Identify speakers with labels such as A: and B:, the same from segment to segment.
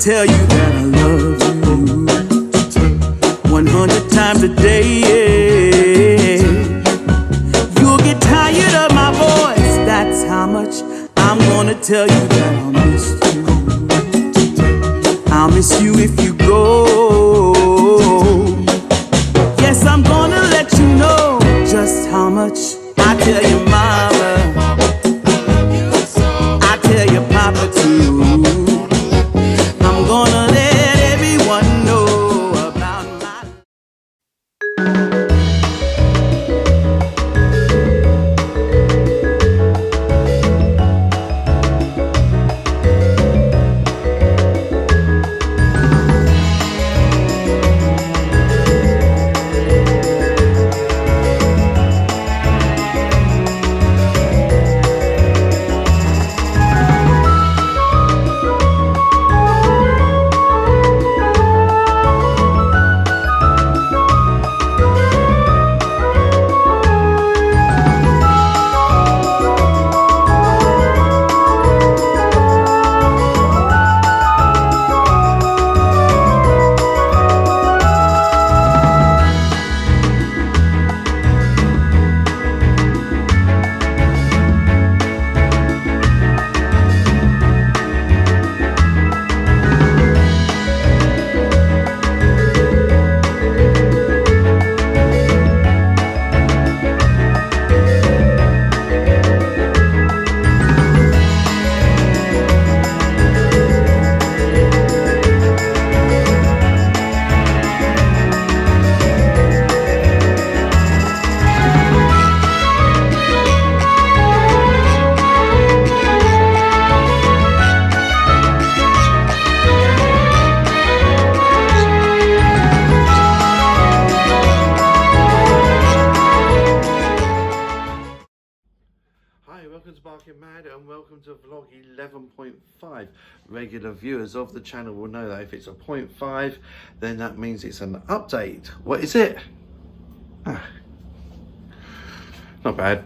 A: tell you that I love you 100 times a day. You'll get tired of my voice, that's how much I'm gonna tell you that I'll miss you. I'll miss you if you go. Yes, I'm gonna let you know just how much I tell your mama, I tell your papa too. I'm gonna let everyone know about my.
B: Welcome to Barking Mad and welcome to vlog 11.5. Regular viewers of the channel will know that if it's a 0.5 then that means it's an update. What is it? Not bad.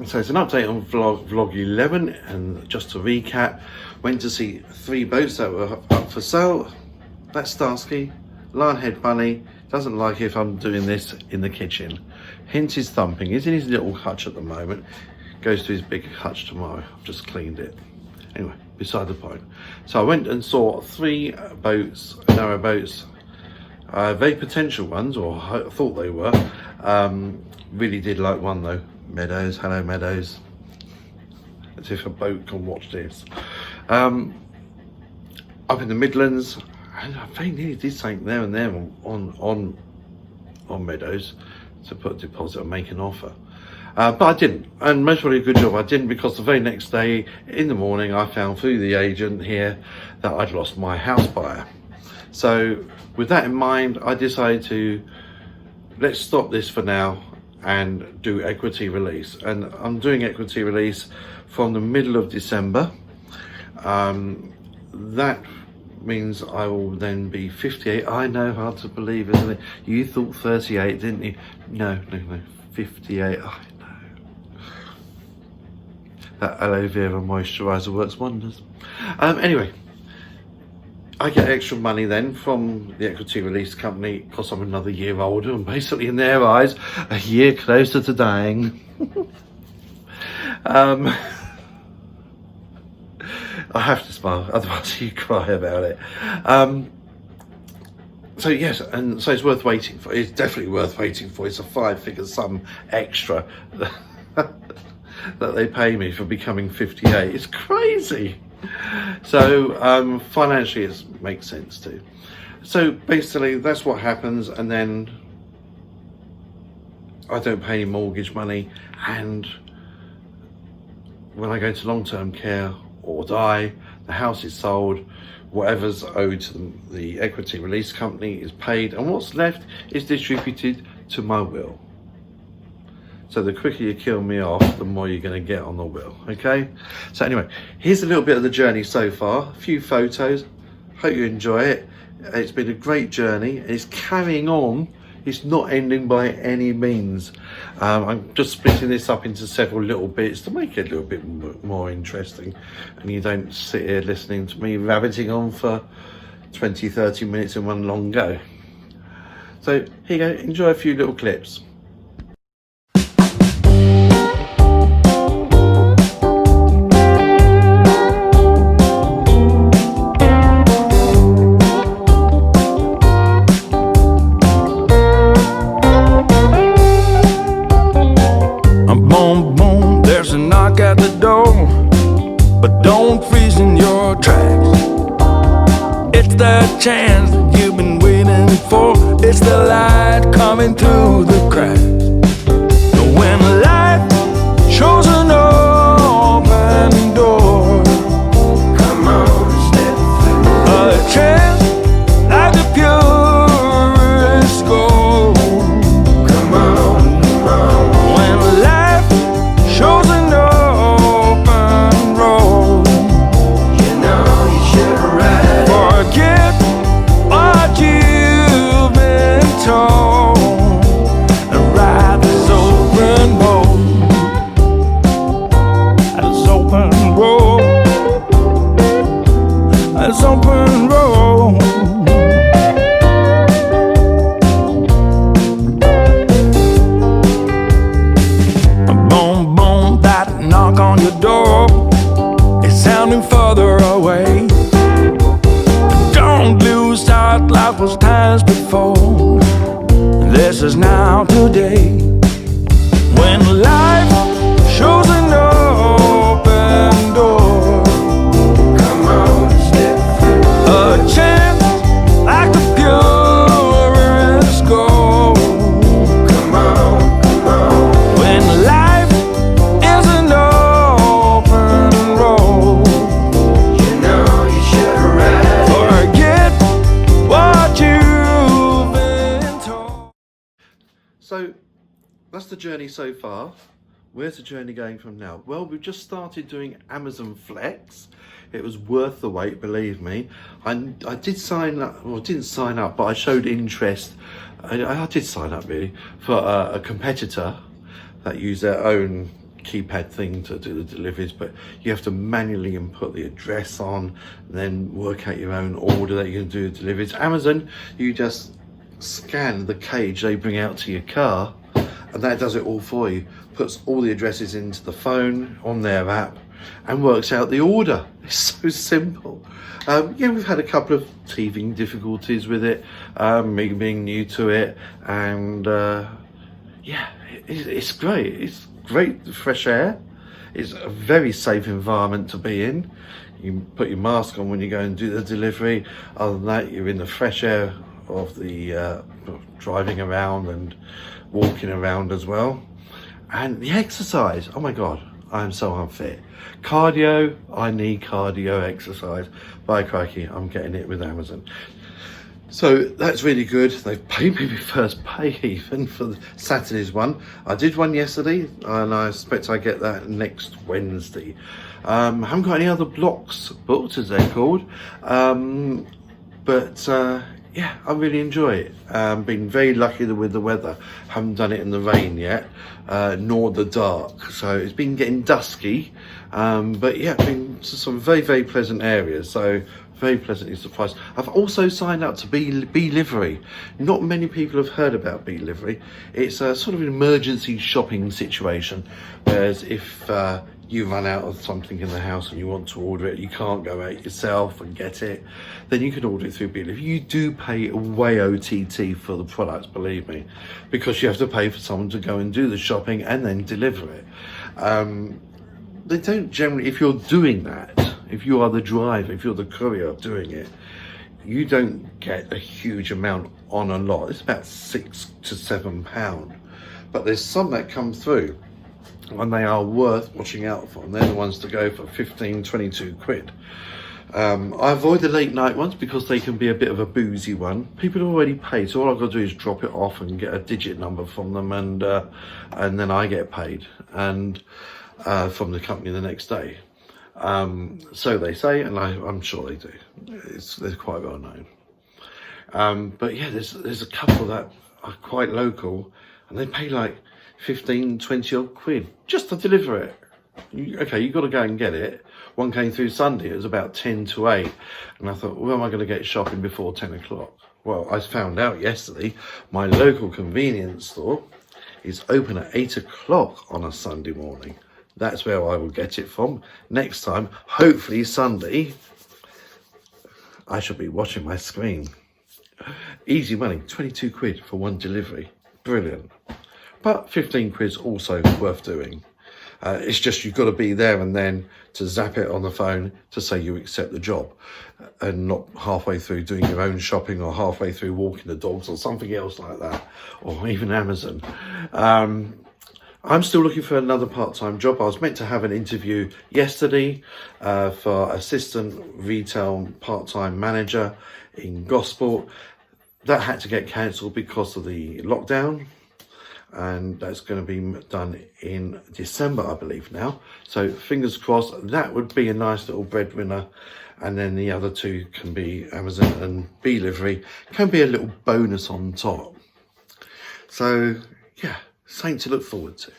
B: So it's an update on vlog 11, and just to recap, went to see 3 boats that were up for sale. That's Starsky, Lionhead Bunny, doesn't like it if I'm doing this in the kitchen. Hence his thumping. He's in his little hutch at the moment. Goes to his big hutch tomorrow. I've just cleaned it. Anyway, beside the point. So I went and saw 3 boats, narrow boats, very potential ones, or I thought they were. Really did like one though. Meadows, hello Meadows. As if a boat can watch this. Up in the Midlands, and I very nearly did something there and there on Meadows to put a deposit and make an offer. But I didn't, and most probably a good job I didn't, because the very next day in the morning I found through the agent here that I'd lost my house buyer. So with that in mind, I decided to let's stop this for now and do equity release. And I'm doing equity release from the middle of December. That means I will then be 58. I know, hard to believe, isn't it? You thought 38, didn't you? No, 58. I know. That aloe vera moisturizer works wonders. Anyway, I get extra money then from the equity release company because I'm another year older and basically in their eyes a year closer to dying. I have to smile, otherwise you cry about it. So yes, and so it's worth waiting for. It's definitely worth waiting for. It's a 5-figure sum extra that they pay me for becoming 58. It's crazy. So financially it makes sense too. So basically that's what happens, and then I don't pay any mortgage money, and when I go to long-term care or die, the house is sold, whatever's owed to the equity release company is paid, and what's left is distributed to my will. So the quicker you kill me off, the more you're going to get on the will, okay? So anyway, here's a little bit of the journey so far, a few photos. Hope you enjoy it. It's been a great journey. It's carrying on It's not ending by any means. I'm just splitting this up into several little bits to make it a little bit more interesting, and you don't sit here listening to me rabbiting on for 20-30 minutes in one long go. So here you go, enjoy a few little clips.
C: Boom, boom, there's a knock at the door, but don't freeze in your tracks. It's that chance that you've been waiting for. It's the light coming through the cracks. When life shows an open door, come on, step through. A chance like the purest gold. Come on, come on. When life shows an open road, you know you should ride. Forget what you've been told and ride this open road. This open road. This open road. Boom, boom, that knock on your door is sounding further away. Don't lose sight, life was times before. This is now today. When life shows an open door, come on, step through. A chance like the purest gold. Come on, come on. When life is an open road, you know you should ride. Forget what you've been told.
B: So that's the journey so far. Where's the journey going from now? Well, we've just started doing Amazon Flex. It was worth the wait, believe me. I did sign up, well, didn't sign up, but I showed interest. I did sign up really for a competitor that use their own keypad thing to do the deliveries, but you have to manually input the address on, and then work out your own order that you can do the deliveries. Amazon, you just scan the cage they bring out to your car, and that does it all for you. Puts all the addresses into the phone on their app and works out the order. It's so simple. Yeah, we've had a couple of teething difficulties with it, me being new to it, and yeah, it's great. It's great fresh air. It's a very safe environment to be in. You put your mask on when you go and do the delivery. Other than that, you're in the fresh air of the driving around and walking around as well. And the exercise, oh my God, I am so unfit. Cardio, I need cardio exercise. By crikey, I'm getting it with Amazon. So that's really good. They've paid me my first pay even for Saturday's one. I did one yesterday, and I expect I get that next Wednesday. Haven't got any other blocks booked, as they're called. Yeah, I really enjoy it. Been very lucky with the weather. Haven't done it in the rain yet, nor the dark. So it's been getting dusky, but yeah, been to some very, very pleasant areas. So very pleasantly surprised. I've also signed up to Be-Livery. Not many people have heard about Be-Livery. It's a sort of an emergency shopping situation. Whereas if you run out of something in the house and you want to order it, you can't go out yourself and get it, then you can order it through Be-Livery. You do pay way OTT for the products, believe me, because you have to pay for someone to go and do the shopping and then deliver it. They don't generally, if you're doing that, if you are the driver, if you're the courier doing it, you don't get a huge amount on a lot. It's about £6 to £7. But there's some that come through and they are worth watching out for, and they're the ones to go for 15, 22 quid. I avoid the late night ones because they can be a bit of a boozy one. People already pay, so all I've got to do is drop it off and get a digit number from them, and then I get paid and from the company the next day. So they say, and I'm sure they do. They're quite well known. But yeah, there's a couple that are quite local, and they pay like 15, 20 odd quid just to deliver it. Okay, you've got to go and get it. One came through Sunday, it was about 10 to 8, and I thought, well, am I going to get shopping before 10 o'clock? Well, I found out yesterday my local convenience store is open at 8 o'clock on a Sunday morning. That's where I will get it from. Next time, hopefully Sunday, I shall be watching my screen. Easy money, 22 quid for one delivery. Brilliant. But 15 quid's also worth doing. It's just you've got to be there and then to zap it on the phone to say you accept the job, and not halfway through doing your own shopping or halfway through walking the dogs or something else like that, or even Amazon. I'm still looking for another part-time job. I was meant to have an interview yesterday for assistant retail part-time manager in Gosport. That had to get cancelled because of the lockdown, and that's going to be done in December, I believe now. So fingers crossed, that would be a nice little breadwinner, and then the other two can be Amazon and delivery, can be a little bonus on top. So yeah, something to look forward to.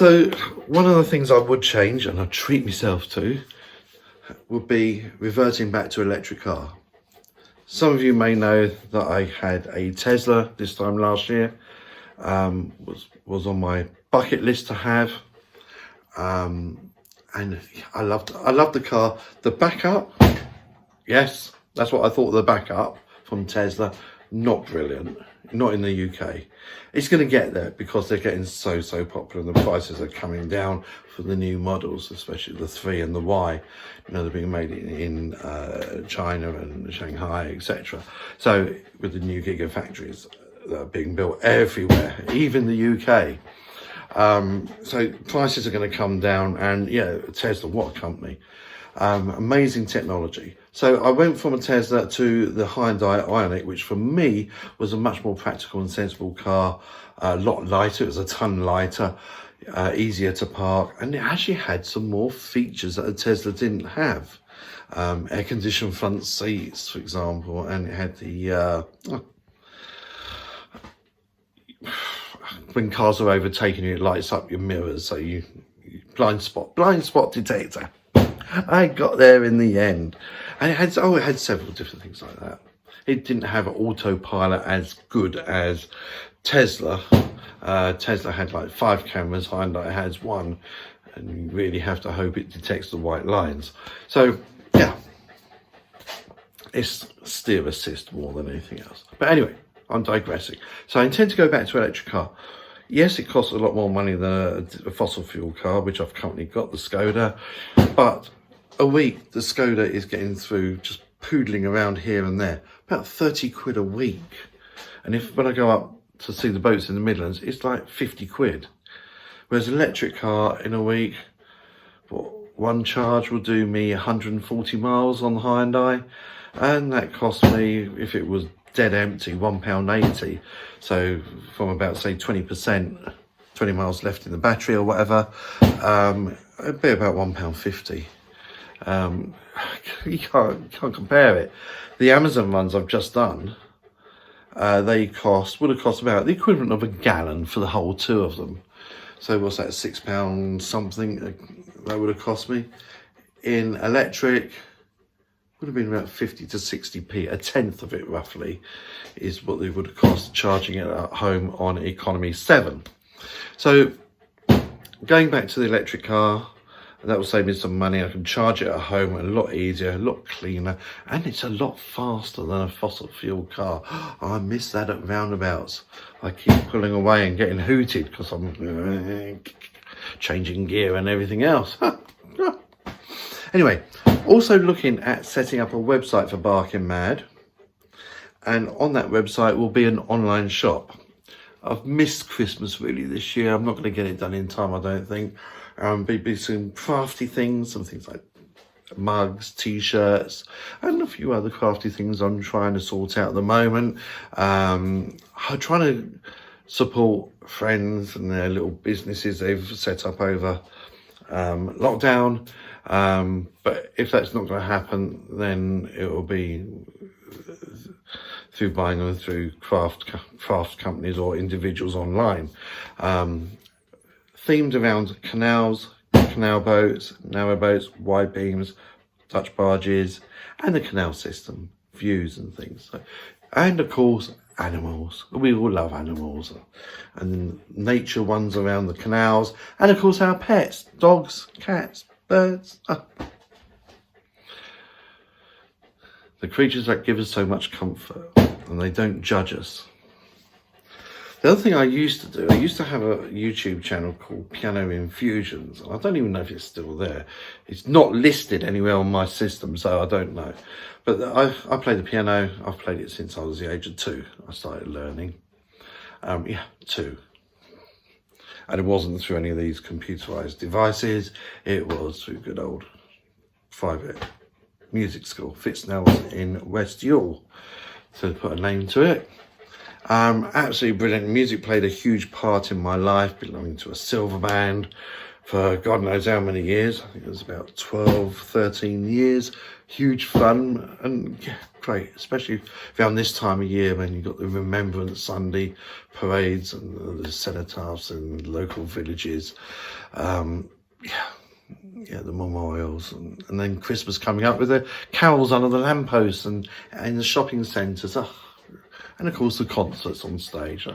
B: So one of the things I would change, and I'd treat myself to, would be reverting back to electric car. Some of you may know that I had a Tesla this time last year. Was on my bucket list to have. And I loved the car. The backup, yes, that's what I thought of the backup from Tesla. Not brilliant, not in the UK. It's going to get there because they're getting so popular and the prices are coming down for the new models, especially the 3 and the Y. You know, they're being made in China and Shanghai, etc. So with the new gigafactories that are being built everywhere, even the UK. So prices are going to come down, and yeah, Tesla, what a company. Amazing technology. So I went from a Tesla to the Hyundai Ioniq, which for me was a much more practical and sensible car, a lot lighter. It was a ton lighter, easier to park, and it actually had some more features that a Tesla didn't have. Air-conditioned front seats, for example, and it had the when cars are overtaking you, it lights up your mirrors, so you blind spot detector. I got there in the end, and it had several different things like that. It didn't have autopilot as good as Tesla. Tesla had like 5 cameras, Hyundai has 1, and you really have to hope it detects the white lines. So yeah, it's steer assist more than anything else. But anyway, I'm digressing. So I intend to go back to electric car. Yes, it costs a lot more money than a fossil fuel car, which I've currently got, the Skoda. But a week, the Skoda is getting through, just poodling around here and there, about 30 quid a week. And when I go up to see the boats in the Midlands, it's like 50 quid. Whereas electric car in a week, one charge will do me 140 miles on the Hyundai. And that cost me, if it was dead empty, £1.80. So from about, say, 20%, 20 miles left in the battery or whatever, it'd be about £1.50. You can't compare it. The Amazon ones I've just done, would have cost about the equivalent of a gallon for the whole 2 of them. So what's that, £6 something that would have cost me? In electric, would have been about 50 to 60p, a tenth of it roughly, is what they would have cost charging it at home on economy 7. So going back to the electric car, that will save me some money. I can charge it at home a lot easier, a lot cleaner, and it's a lot faster than a fossil fuel car. I miss that at roundabouts. I keep pulling away and getting hooted because I'm changing gear and everything else. Anyway, also looking at setting up a website for Barking Mad, and on that website will be an online shop. I've missed Christmas really this year. I'm not going to get it done in time, I don't think. Be some crafty things, some things like mugs, t-shirts, and a few other crafty things I'm trying to sort out at the moment. I'm trying to support friends and their little businesses they've set up over lockdown. But if that's not going to happen, then it will be through buying them through craft companies or individuals online. Themed around canals, canal boats, narrow boats, wide beams, Dutch barges, and the canal system, views and things. And of course, animals. We all love animals. And nature ones around the canals. And of course, our pets, dogs, cats, birds. The creatures that give us so much comfort, and they don't judge us. The other thing I used to do, I used to have a YouTube channel called Piano Infusions. I don't even know if it's still there. It's not listed anywhere on my system, so I don't know. But I play the piano. I've played it since I was the age of 2. I started learning. 2. And it wasn't through any of these computerized devices. It was through good old private music school, Fitznells in West Yule, to put a name to it. Absolutely brilliant. Music played a huge part in my life, belonging to a silver band, for God knows how many years. I think it was about 12, 13 years. Huge fun and yeah, great, especially around this time of year when you've got the Remembrance Sunday parades and the cenotaphs in local villages. Yeah, the memorials, and then Christmas coming up with the carols under the lampposts and in the shopping centres. And of course the concerts on stage.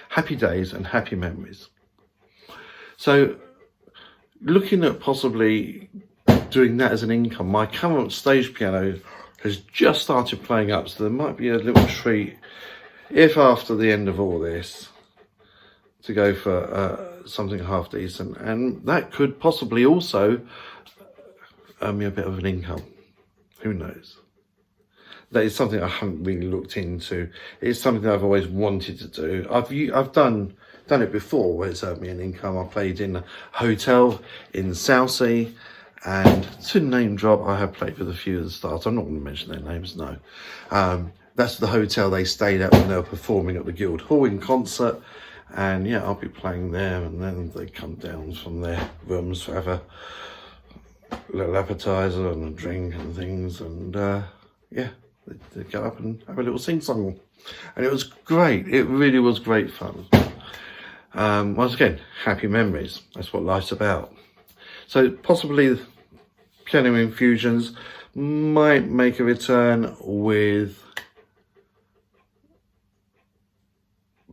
B: Happy days and happy memories. So looking at possibly doing that as an income, my current stage piano has just started playing up, so there might be a little treat if after the end of all this to go for something half decent, and that could possibly also earn me a bit of an income. Who knows? That is something I haven't really looked into. It's something that I've always wanted to do. I've done it before where it's earned me an income. I played in a hotel in Southsea, and to name drop, I have played with a few of the stars. I'm not going to mention their names, no. That's the hotel they stayed at when they were performing at the Guildhall in concert. And yeah, I'll be playing there, and then they come down from their rooms to have a little appetizer and a drink and things, and yeah, they get up and have a little sing-song. And it was great. It really was great fun. Once again, happy memories. That's what life's about. So possibly Piano Infusions might make a return with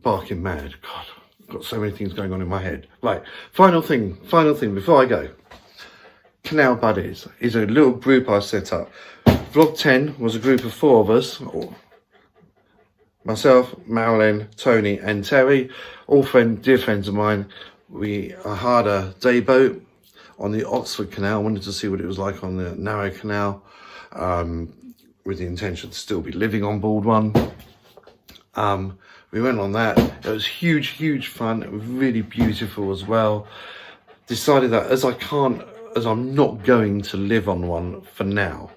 B: Barking Mad. God, I've got so many things going on in my head. Right, final thing before I go. Canal Buddies is a little group I set up. Vlog 10 was a group of 4 of us, myself, Marilyn, Tony and Terry, all dear friends of mine. I hired a day boat on the Oxford Canal, wanted to see what it was like on the narrow canal, with the intention to still be living on board one. We went on that. It was huge fun. It was really beautiful as well. Decided that as I'm not going to live on one for now,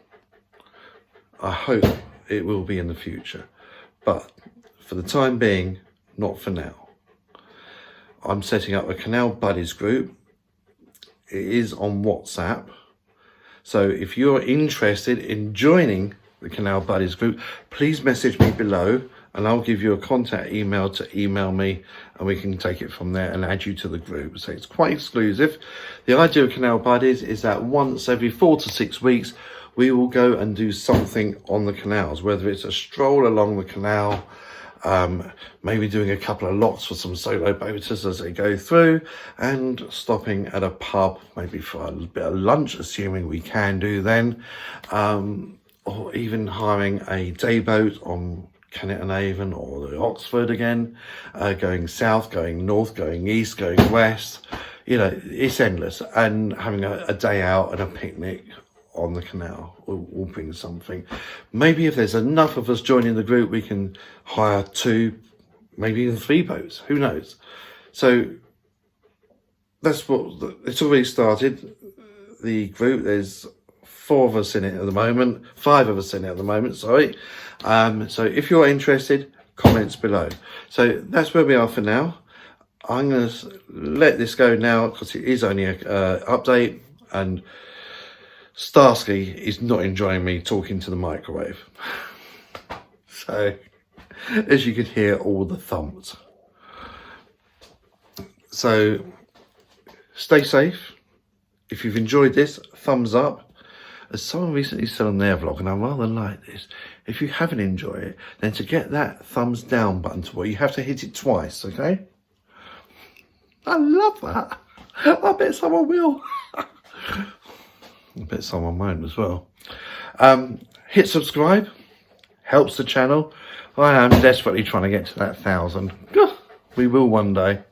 B: I hope it will be in the future. But for the time being, not for now. I'm setting up a Canal Buddies group. It is on WhatsApp. So if you're interested in joining the Canal Buddies group, please message me below, and I'll give you a contact email to email me, and we can take it from there and add you to the group. So it's quite exclusive. The idea of Canal Buddies is that once every 4 to 6 weeks, we will go and do something on the canals, whether it's a stroll along the canal, maybe doing a couple of lots for some solo boaters as they go through, and stopping at a pub, maybe for a bit of lunch, assuming we can do then, or even hiring a day boat on Kennet and Avon or the Oxford again, going south, going north, going east, going west. You know, it's endless. And having a day out and a picnic on the canal will bring something. Maybe if there's enough of us joining the group, we can hire 2, maybe even 3 boats. Who knows? So that's it's already started. The group, there's 4 of us in it at the moment, 5 of us in it at the moment, sorry. So if you're interested, comments below. So that's where we are for now. I'm going to let this go now because it is only an update, and Starsky is not enjoying me talking to the microwave. So as you can hear, all the thumps. So stay safe. If you've enjoyed this, thumbs up. As someone recently said on their vlog, and I rather like this, if you haven't enjoyed it, then to get that thumbs down button to work, you have to hit it twice, okay? I love that. I bet someone will. I bet someone won't as well. Hit subscribe. Helps the channel. I am desperately trying to get to that 1,000. We will one day.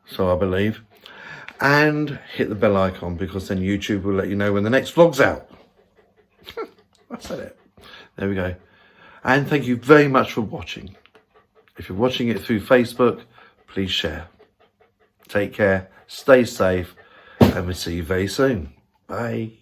B: So I believe. And hit the bell icon, because then YouTube will let you know when the next vlog's out. I said it. There we go. And thank you very much for watching. If you're watching it through Facebook, please share. Take care, stay safe, and we'll see you very soon. Bye.